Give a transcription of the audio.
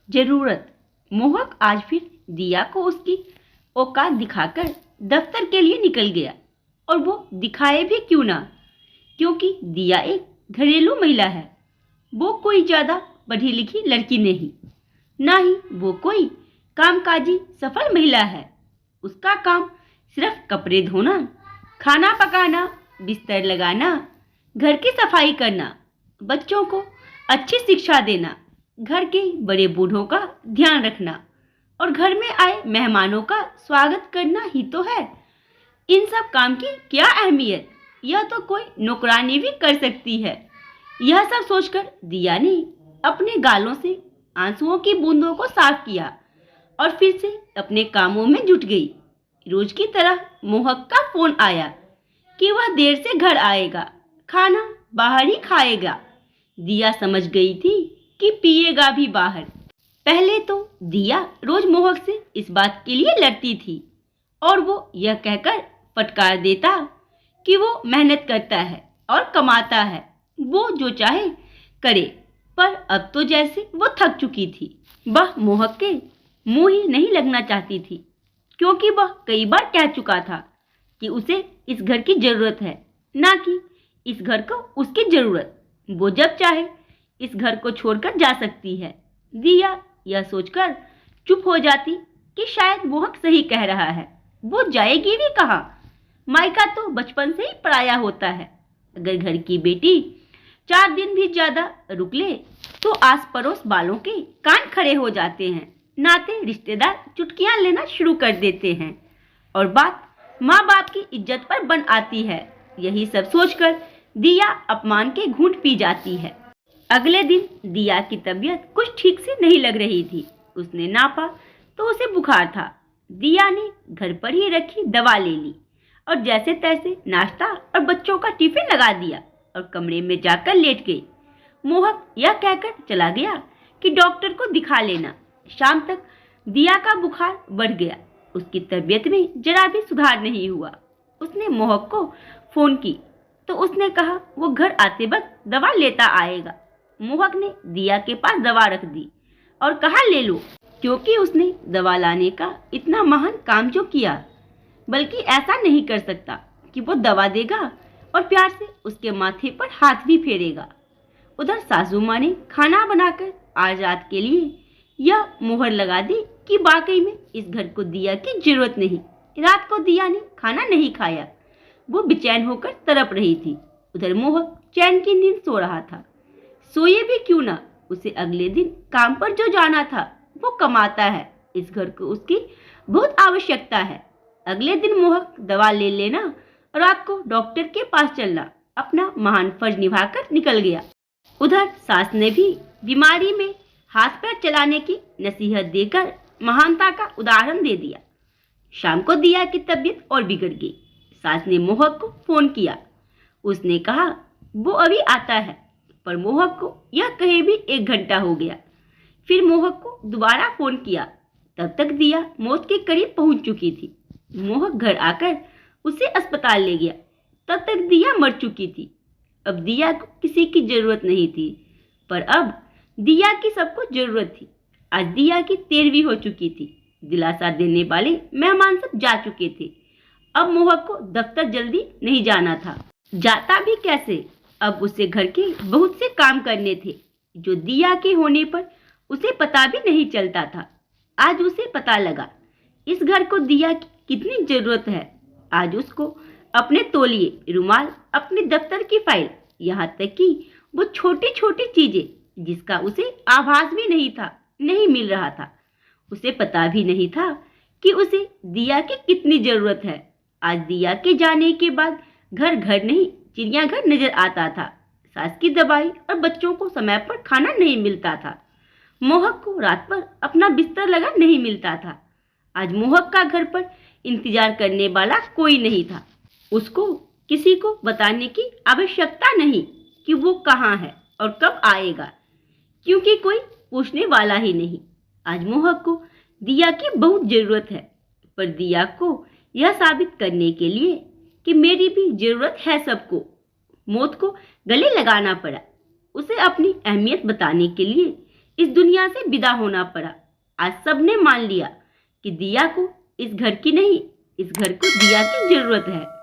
जरूरत। मोहक आज फिर दिया को उसकी औकात दिखाकर दफ्तर के लिए निकल गया। और वो दिखाए भी क्यों ना, क्योंकि दिया एक घरेलू महिला है। वो कोई ज्यादा पढ़ी लिखी लड़की नहीं, ना ही वो कोई कामकाजी सफल महिला है। उसका काम सिर्फ कपड़े धोना, खाना पकाना, बिस्तर लगाना, घर की सफाई करना, बच्चों को अच्छी शिक्षा देना, घर के बड़े बूढ़ों का ध्यान रखना और घर में आए मेहमानों का स्वागत करना ही तो है। इन सब काम की क्या अहमियत, यह तो कोई नौकरानी भी कर सकती है। यह सब सोचकर दिया ने अपने गालों से आंसुओं की बूंदों को साफ किया और फिर से अपने कामों में जुट गई। रोज की तरह मोहक का फोन आया कि वह देर से घर आएगा, खाना बाहर ही खाएगा। दिया समझ गई थी कि पिएगा भी बाहर। पहले तो दिया रोज मोहक से इस बात के लिए लड़ती थी और वो यह कहकर फटकार देता कि वो मेहनत करता है और कमाता है, वो जो चाहे करे। पर अब तो जैसे वो थक चुकी थी। वह मोहक के मुंह ही नहीं लगना चाहती थी, क्योंकि वह कई बार कह चुका था कि उसे इस घर की जरूरत है, ना कि इस घर को उसकी जरूरत। वो जब चाहे इस घर को छोड़कर जा सकती है। दिया यह सोचकर चुप हो जाती कि शायद मोहक सही कह रहा है। वो जाएगी भी कहाँ? मायका तो बचपन से ही पराया होता है। अगर घर की बेटी 4 दिन भी ज्यादा रुक ले तो आस पड़ोस वालों के कान खड़े हो जाते हैं। नाते रिश्तेदार चुटकियां लेना शुरू कर देते हैं और बात माँ बाप की इज्जत पर बन आती है। यही सब सोचकर दिया अपमान के घूंट पी जाती है। अगले दिन दिया की तबीयत कुछ ठीक से नहीं लग रही थी। उसने नापा तो उसे बुखार था। दिया ने घर पर ही रखी दवा ले ली और जैसे तैसे नाश्ता और बच्चों का टिफिन लगा दिया और कमरे में जाकर लेट गई। मोहक यह कहकर चला गया कि डॉक्टर को दिखा लेना। शाम तक दिया का बुखार बढ़ गया। उसकी तबीयत में जरा भी सुधार नहीं हुआ। उसने मोहक को फोन की तो उसने कहा वो घर आते वक्त दवा लेता आएगा। मोहक ने दिया के पास दवा रख दी और कहा ले लो, क्योंकि उसने दवा लाने का इतना महान काम जो किया, बल्कि ऐसा नहीं कर सकता कि वो दवा देगा और प्यार से उसके माथे पर हाथ भी फेरेगा। उधर सासू माँ ने खाना बनाकर आज रात के लिए यह मोहर लगा दी कि वाकई में इस घर को दिया की जरूरत नहीं। रात को दिया ने खाना नहीं खाया। वो बेचैन होकर तड़प रही थी। उधर मोहक चैन की नींद सो रहा था। सोए भी क्यों ना, उसे अगले दिन काम पर जो जाना था। वो कमाता है, इस घर को उसकी बहुत आवश्यकता है। अगले दिन मोहक दवा ले लेना, रात को डॉक्टर के पास चलना, अपना महान फर्ज निभाकर निकल गया। उधर सास ने भी बीमारी में हाथ पैर चलाने की नसीहत देकर महानता का उदाहरण दे दिया। शाम को दिया की तबीयत और बिगड़ गई। सास ने मोहक को फोन किया। उसने कहा वो अभी आता है, पर मोहक को यह कहे भी 1 घंटा हो गया। फिर मोहक को दोबारा फोन किया। तब तक दिया मौत के करीब पहुंच चुकी थी। मोहक घर आकर उसे अस्पताल ले गया। तब तक दिया मर चुकी थी। अब दिया को किसी की जरूरत नहीं थी, पर अब दिया की सबको जरूरत थी। आज दिया की 13वीं हो चुकी थी। दिलासा देने वाले मेहमान सब जा चुके थे। अब मोहक को दफ्तर जल्दी नहीं जाना था। जाता भी कैसे? अब उसे घर के बहुत से काम करने थे जो दिया के होने पर उसे पता भी नहीं चलता था। आज उसे पता लगा इस घर को दिया की कितनी जरूरत है। आज उसको अपने तौलिए, रुमाल, अपने दफ्तर की फाइल, यहाँ तक कि वो छोटी छोटी चीजें जिसका उसे आभास भी नहीं था, नहीं मिल रहा था। उसे पता भी नहीं था कि उसे दिया की कितनी जरूरत है। आज दिया के जाने के बाद घर घर नहीं, चिड़ियाघर नजर आता था। सास की दवाई और बच्चों को समय पर खाना नहीं मिलता था। मोहक को रात पर अपना बिस्तर लगा नहीं मिलता था। आज मोहक का घर पर इंतजार करने वाला कोई नहीं था। उसको किसी को बताने की आवश्यकता नहीं कि वो कहाँ है और कब आएगा, क्योंकि कोई पूछने वाला ही नहीं। आज मोहक को दिया की बहुत जरूरत है, पर दिया को यह साबित करने के लिए कि मेरी भी जरूरत है सबको, मौत को गले लगाना पड़ा। उसे अपनी अहमियत बताने के लिए इस दुनिया से विदा होना पड़ा। आज सबने मान लिया कि दिया को इस घर की नहीं, इस घर को दिया की जरूरत है।